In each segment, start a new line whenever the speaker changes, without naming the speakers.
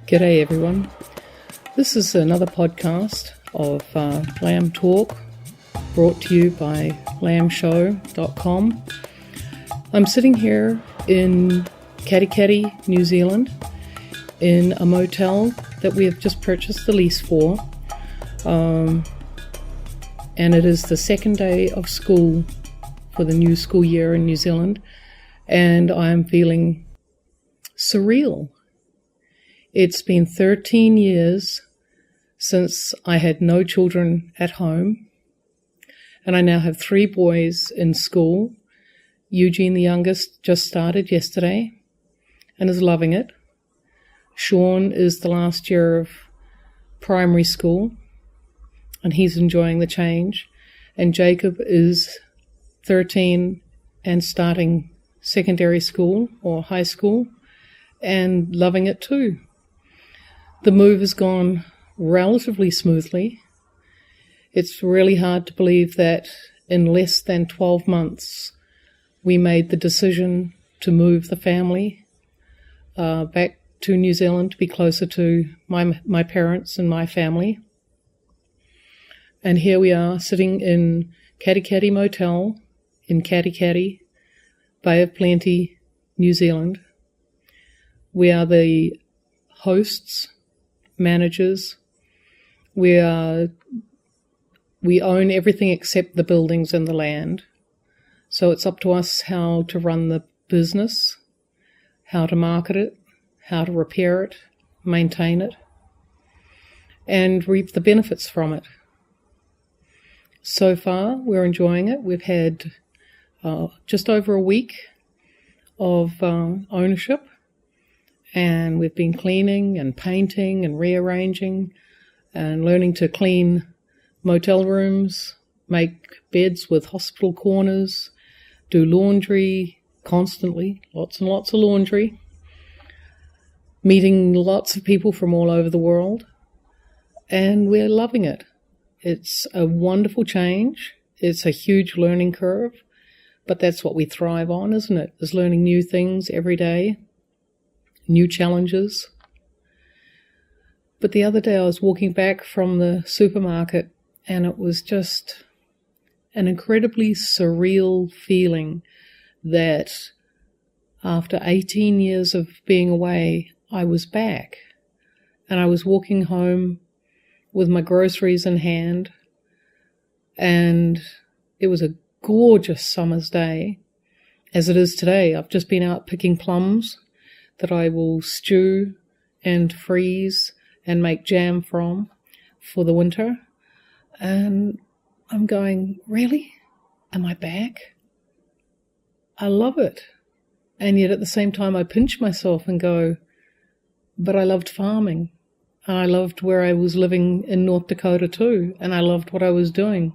G'day everyone. This is another podcast of Lamb Talk, brought to you by lambshow.com. I'm sitting here in Katikati, New Zealand, in a motel that we have just purchased the lease for. And it is the second day of school for the new school year in New Zealand, and I am feeling surreal. It's been 13 years since I had no children at home, and I now have 3 boys in school. Eugene, the youngest, just started yesterday and is loving it. Sean is the last year of primary school, and he's enjoying the change. And Jacob is 13 and starting secondary school or high school and loving it too. The move has gone relatively smoothly. It's really hard to believe that in less than 12 months we made the decision to move the family back to New Zealand to be closer to my parents and my family. And here we are sitting in Katikati Motel in Katikati, Bay of Plenty, New Zealand. We are the hosts, managers. We own everything except the buildings and the land. So it's up to us how to run the business, how to market it, how to repair it, maintain it, and reap the benefits from it. So far, we're enjoying it. We've had just over a week of ownership, and we've been cleaning and painting and rearranging and learning to clean motel rooms, make beds with hospital corners, do laundry constantly, lots and lots of laundry, meeting lots of people from all over the world, and we're loving it. It's a wonderful change. It's a huge learning curve, but that's what we thrive on, isn't it? Is learning new things every day, new challenges. But the other day I was walking back from the supermarket, and it was just an incredibly surreal feeling that after 18 years of being away, I was back. And I was walking home with my groceries in hand, and it was a gorgeous summer's day, as it is today. I've just been out picking plums that I will stew and freeze and make jam from for the winter. And I'm going, really? Am I back? I love it. And yet at the same time I pinch myself and go, but I loved farming. I loved where I was living in North Dakota too, and I loved what I was doing.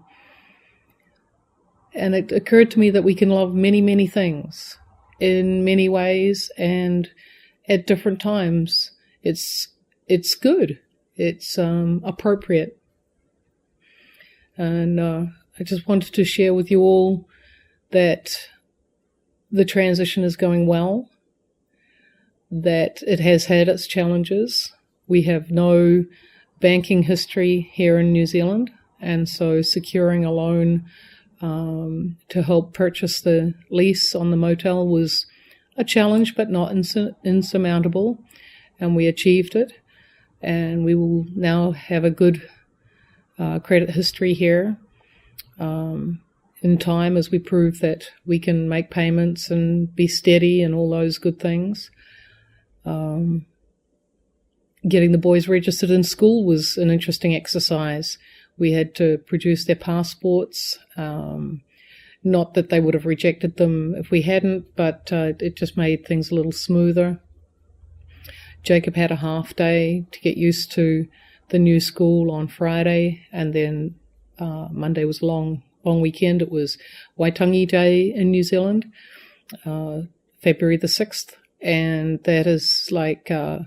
And it occurred to me that we can love many, many things in many ways and at different times. It's good. It's appropriate. And I just wanted to share with you all that the transition is going well, that it has had its challenges. We have no banking history here in New Zealand, and so securing a loan to help purchase the lease on the motel was a challenge, but not insurmountable, and we achieved it. And we will now have a good credit history here in time as we prove that we can make payments and be steady and all those good things. Getting the boys registered in school was an interesting exercise. We had to produce their passports. Not that they would have rejected them if we hadn't, but it just made things a little smoother. Jacob had a half day to get used to the new school on Friday, and then Monday was a long weekend. It was Waitangi Day in New Zealand, February the 6th, and that is like 4th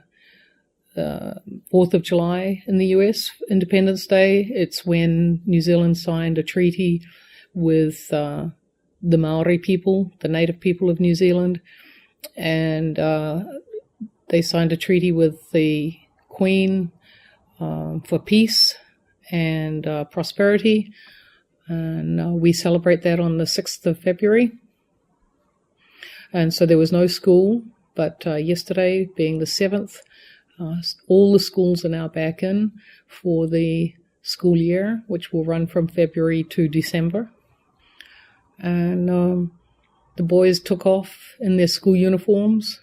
of July in the US, Independence Day. It's when New Zealand signed a treaty with the Maori people, the native people of New Zealand, and they signed a treaty with the queen for peace and prosperity. And we celebrate that on the 6th of February. And so there was no school, but yesterday, being the 7th, all the schools are now back in for the school year, which will run from February to December. And the boys took off in their school uniforms.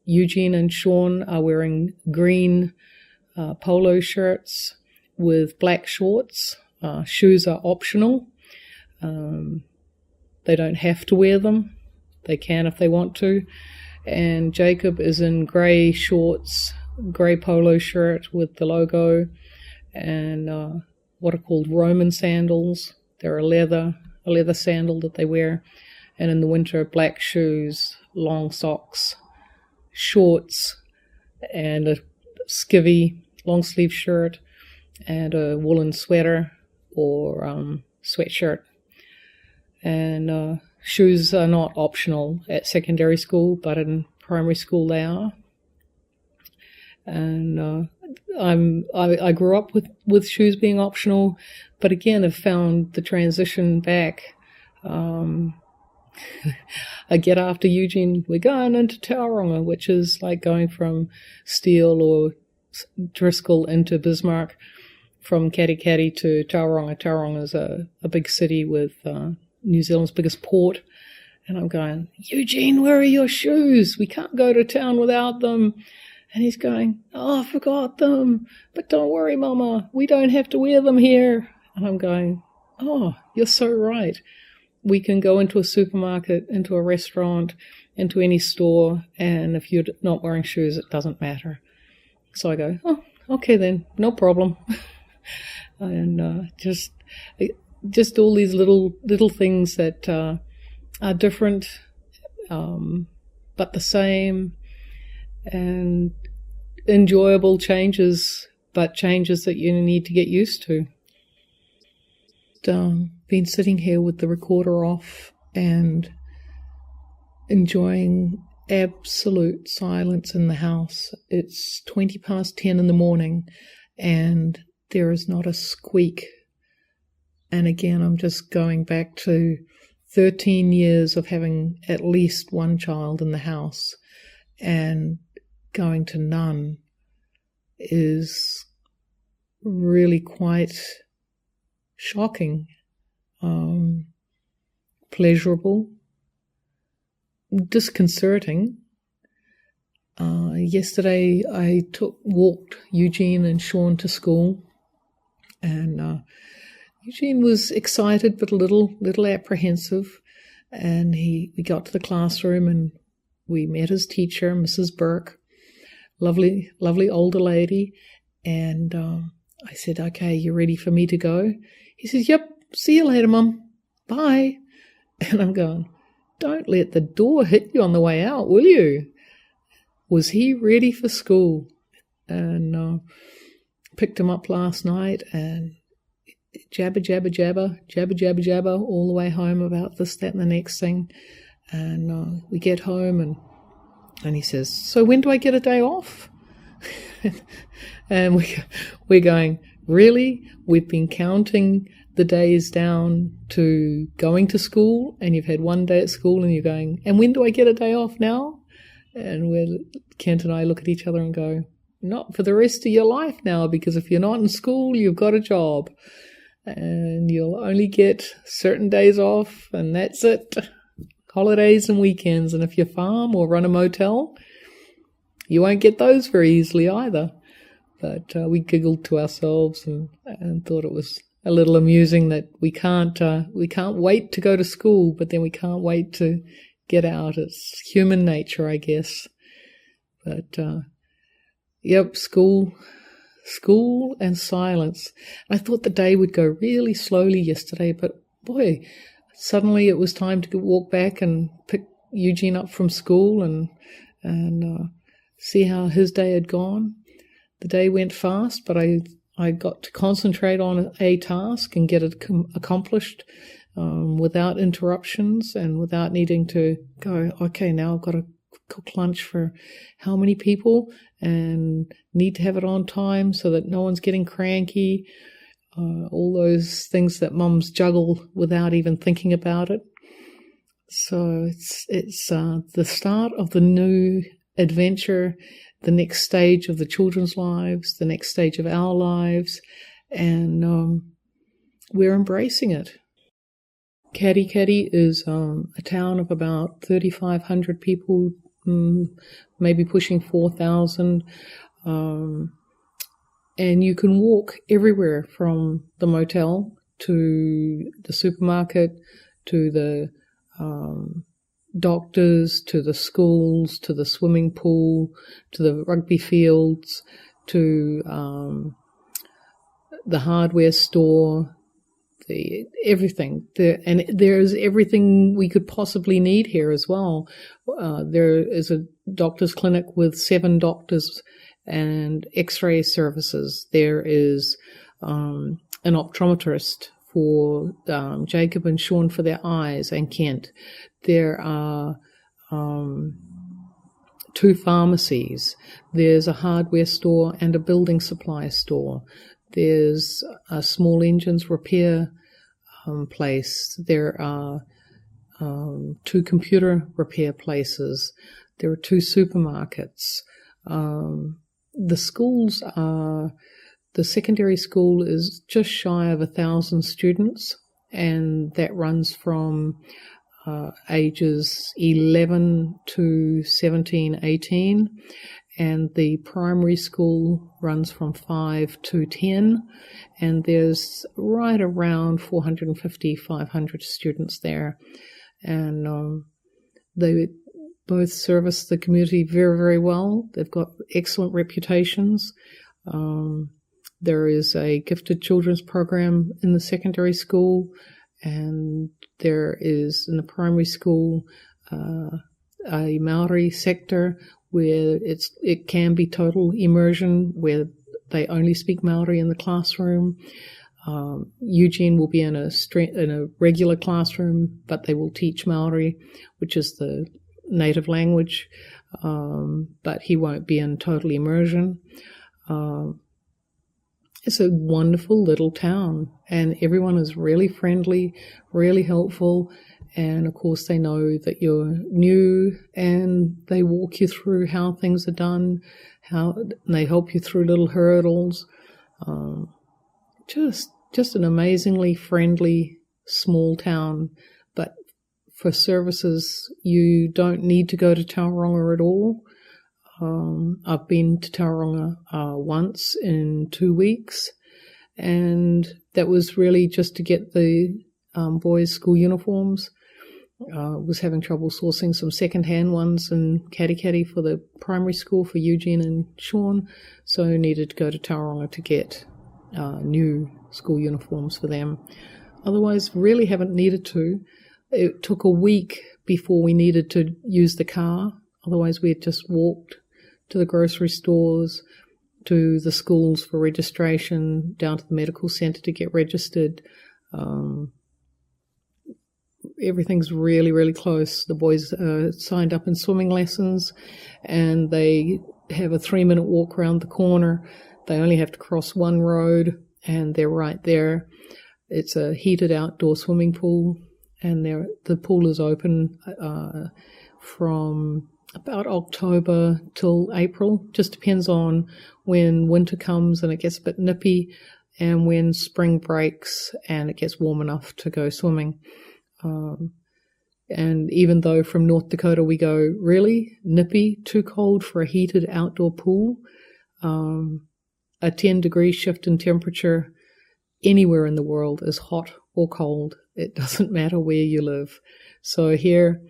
Eugene and Sean are wearing green polo shirts with black shorts. Shoes are optional. They don't have to wear them. They can if they want to. And Jacob is in grey shorts, grey polo shirt with the logo, and what are called Roman sandals. They're a leather sandal that they wear. And in the winter, black shoes, long socks, shorts, and a skivvy long sleeve shirt, and a woolen sweater or sweatshirt. And shoes are not optional at secondary school, but in primary school they are. And I grew up with shoes being optional, but again I've found the transition back. I get after Eugene, we're going into Tauranga, which is like going from Steele or Driscoll into Bismarck, from Katikati to Tauranga. Tauranga is a big city with New Zealand's biggest port. And I'm going, Eugene, where are your shoes? We can't go to town without them. And he's going, oh, I forgot them. But don't worry, Mama, we don't have to wear them here. And I'm going, oh, you're so right. We can go into a supermarket, into a restaurant, into any store, and if you're not wearing shoes, it doesn't matter. So I go, oh, okay then, no problem. And just all these little things that are different, but the same, and enjoyable changes, but changes that you need to get used to. Been sitting here with the recorder off and enjoying absolute silence in the house. It's 10:20 in the morning and there is not a squeak. And again, I'm just going back to 13 years of having at least one child in the house, and going to none is really quite shocking, pleasurable, disconcerting. Yesterday I walked Eugene and Sean to school, and Eugene was excited but a little apprehensive, and we got to the classroom and we met his teacher, Mrs. Burke, lovely older lady, and I said, okay, you ready for me to go? He says, yep, see you later, Mum. Bye. And I'm going, don't let the door hit you on the way out, will you? Was he ready for school? And picked him up last night and jabber, jabber, jabber, jabber, jabber, jabber, all the way home about this, that, and the next thing. And we get home and he says, so when do I get a day off? And we're going, really? We've been counting the days down to going to school, and you've had one day at school, and you're going, and when do I get a day off now? And Kent and I look at each other and go, not for the rest of your life now, because if you're not in school, you've got a job, and you'll only get certain days off, and that's it. Holidays and weekends, and if you farm or run a motel, you won't get those very easily either. But we giggled to ourselves and thought it was a little amusing that we can't wait to go to school, but then we can't wait to get out. It's human nature, I guess. But yep, school and silence. I thought the day would go really slowly yesterday, but boy, suddenly it was time to walk back and pick Eugene up from school and see how his day had gone. The day went fast, but I got to concentrate on a task and get it accomplished without interruptions and without needing to go, okay, now I've got to cook lunch for how many people and need to have it on time so that no one's getting cranky. All those things that mums juggle without even thinking about it. So it's the start of the new adventure, the next stage of the children's lives, the next stage of our lives, and we're embracing it. Katikati is a town of about 3,500 people, maybe pushing 4,000, and you can walk everywhere from the motel to the supermarket, to the doctors, to the schools, to the swimming pool, to the rugby fields, to the hardware store, everything. And there's everything we could possibly need here as well. There is a doctor's clinic with 7 doctors and x-ray services. There is an optometrist for Jacob and Sean for their eyes, and Kent. There are 2 pharmacies. There's a hardware store and a building supply store. There's a small engines repair place. There are 2 computer repair places. There are 2 supermarkets. The schools are, the secondary school is just shy of 1,000 students, and that runs from ages 11 to 17, 18. And the primary school runs from 5 to 10, and there's right around 450, 500 students there. And they both service the community very, very well. They've got excellent reputations. There is a gifted children's program in the secondary school, and there is in the primary school a Maori sector where it can be total immersion, where they only speak Maori in the classroom. Eugene will be in a regular classroom, but they will teach Maori, which is the native language, but he won't be in total immersion. It's a wonderful little town, and everyone is really friendly, really helpful. And of course, they know that you're new, and they walk you through how things are done, and they help you through little hurdles. Just an amazingly friendly small town. But for services, you don't need to go to Tauranga at all. I've been to Tauranga once in 2 weeks, and that was really just to get the boys' school uniforms. Was having trouble sourcing some second-hand ones in Katikati for the primary school for Eugene and Sean, so I needed to go to Tauranga to get new school uniforms for them. Otherwise, really haven't needed to. It took a week before we needed to use the car. Otherwise, we had just walked to the grocery stores, to the schools for registration, down to the medical centre to get registered. Everything's really, really close. The boys signed up in swimming lessons, and they have a 3-minute walk around the corner. They only have to cross one road, and they're right there. It's a heated outdoor swimming pool, and the pool is open from about October till April. Just depends on when winter comes and it gets a bit nippy, and when spring breaks and it gets warm enough to go swimming. And even though from North Dakota we go, really nippy, too cold for a heated outdoor pool, a 10-degree shift in temperature anywhere in the world is hot or cold. It doesn't matter where you live. So here,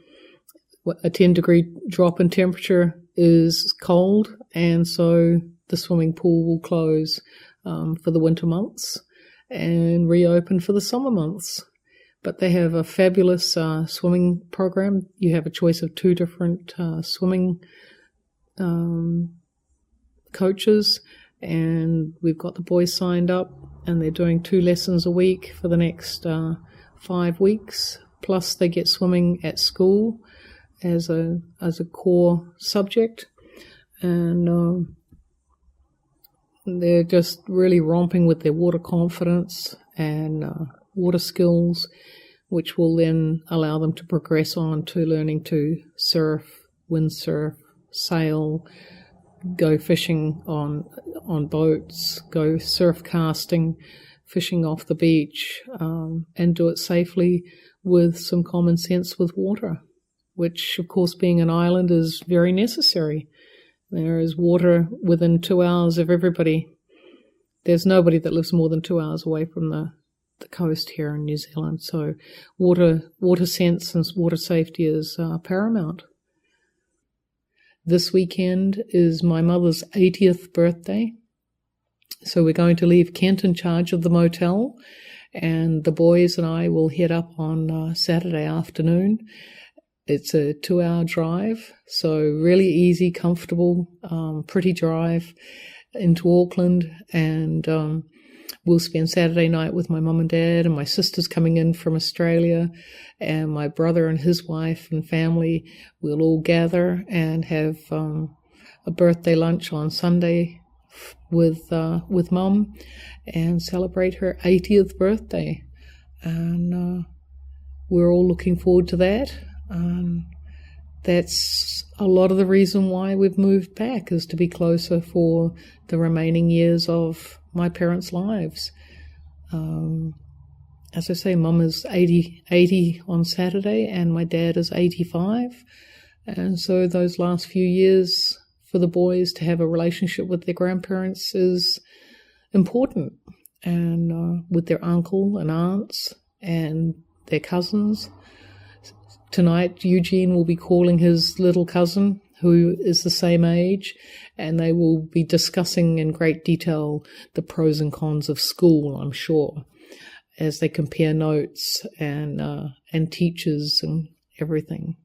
a 10-degree drop in temperature is cold, and so the swimming pool will close for the winter months and reopen for the summer months. But they have a fabulous swimming program. You have a choice of 2 different swimming coaches, and we've got the boys signed up, and they're doing 2 lessons a week for the next 5 weeks. Plus they get swimming at school, as a core subject, and they're just really romping with their water confidence and water skills, which will then allow them to progress on to learning to surf, windsurf, sail, go fishing on boats, go surf casting, fishing off the beach, and do it safely with some common sense with water, which, of course, being an island is very necessary. There is water within 2 hours of everybody. There's nobody that lives more than 2 hours away from the coast here in New Zealand. So water sense and water safety is paramount. This weekend is my mother's 80th birthday. So we're going to leave Kent in charge of the motel, and the boys and I will head up on Saturday afternoon. It's a 2-hour drive, so really easy, comfortable, pretty drive into Auckland, and we'll spend Saturday night with my mum and dad, and my sister's coming in from Australia, and my brother and his wife and family. We'll all gather and have a birthday lunch on Sunday with mum and celebrate her 80th birthday, and we're all looking forward to that. That's a lot of the reason why we've moved back, is to be closer for the remaining years of my parents' lives. As I say, Mum is 80 on Saturday, and my dad is 85. And so those last few years for the boys to have a relationship with their grandparents is important, and with their uncle and aunts and their cousins. Tonight, Eugene will be calling his little cousin, who is the same age, and they will be discussing in great detail the pros and cons of school, I'm sure, as they compare notes and teachers and everything.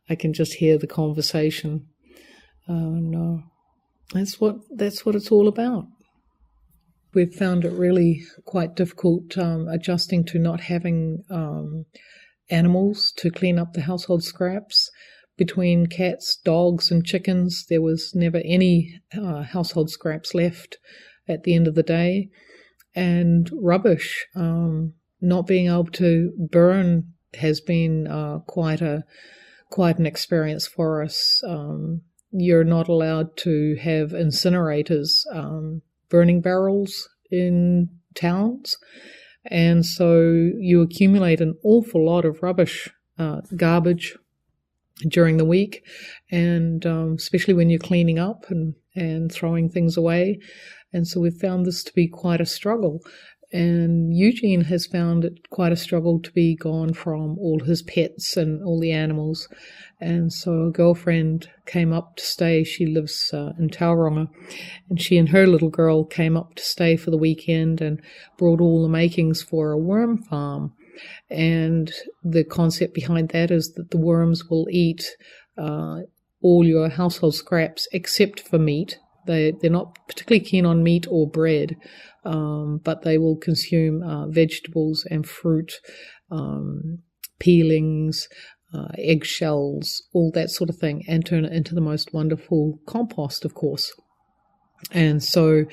I can just hear the conversation. And that's what it's all about. We've found it really quite difficult adjusting to not having animals to clean up the household scraps. Between cats, dogs, and chickens, there was never any household scraps left at the end of the day. And rubbish, not being able to burn has been quite an experience for us. You're not allowed to have incinerators, burning barrels in towns. And so you accumulate an awful lot of rubbish, garbage during the week, and especially when you're cleaning up and throwing things away. And so we've found this to be quite a struggle. And Eugene has found it quite a struggle to be gone from all his pets and all the animals. And so a girlfriend came up to stay. She lives in Tauranga, and she and her little girl came up to stay for the weekend and brought all the makings for a worm farm. And the concept behind that is that the worms will eat all your household scraps except for meat. They're not particularly keen on meat or bread, but they will consume vegetables and fruit, peelings, eggshells, all that sort of thing, and turn it into the most wonderful compost, of course. And so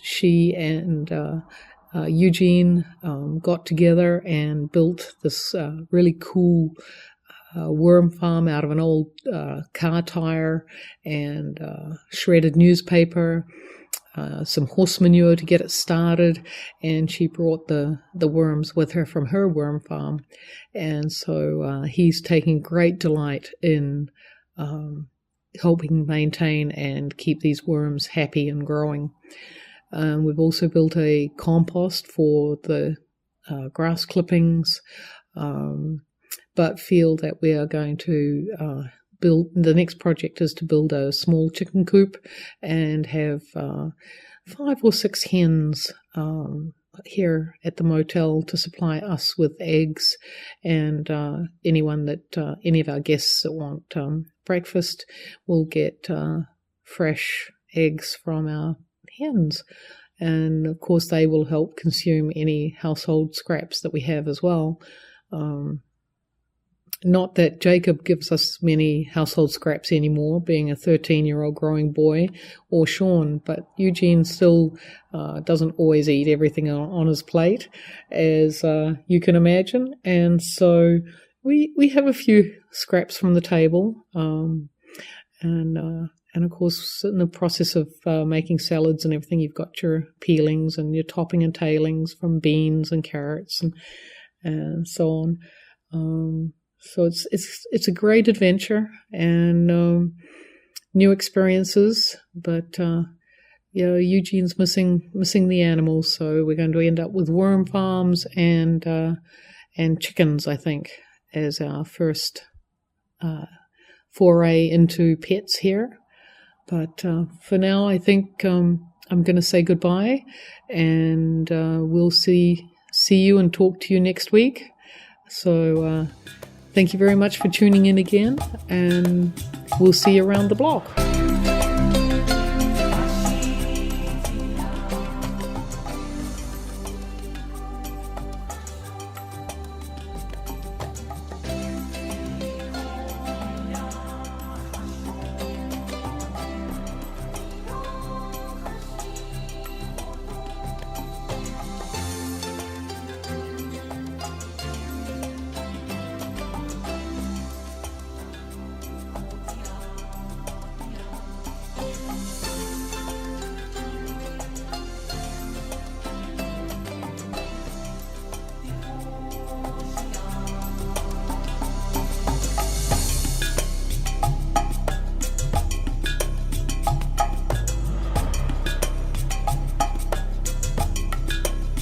she and Eugene got together and built this really cool worm farm out of an old car tire and shredded newspaper, some horse manure to get it started, and she brought the worms with her from her worm farm. And so he's taking great delight in helping maintain and keep these worms happy and growing. We've also built a compost for the grass clippings, but feel that we are going to build, the next project is to build a small chicken coop and have 5 or 6 hens here at the motel to supply us with eggs, and anyone that, any of our guests that want breakfast will get fresh eggs from our hens. And of course they will help consume any household scraps that we have as well. Not that Jacob gives us many household scraps anymore, being a 13-year-old growing boy, or Sean, but Eugene still doesn't always eat everything on his plate, as you can imagine. And so we have a few scraps from the table, and of course, in the process of making salads and everything, you've got your peelings and your topping and tailings from beans and carrots and so on. So it's a great adventure and new experiences, but Eugene's missing the animals, so we're going to end up with worm farms and chickens, I think, as our first foray into pets here. But for now, I think I'm going to say goodbye, and we'll see you and talk to you next week. So thank you very much for tuning in again, and we'll see you around the block.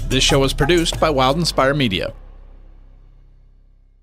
This show is produced by Wild Inspire Media.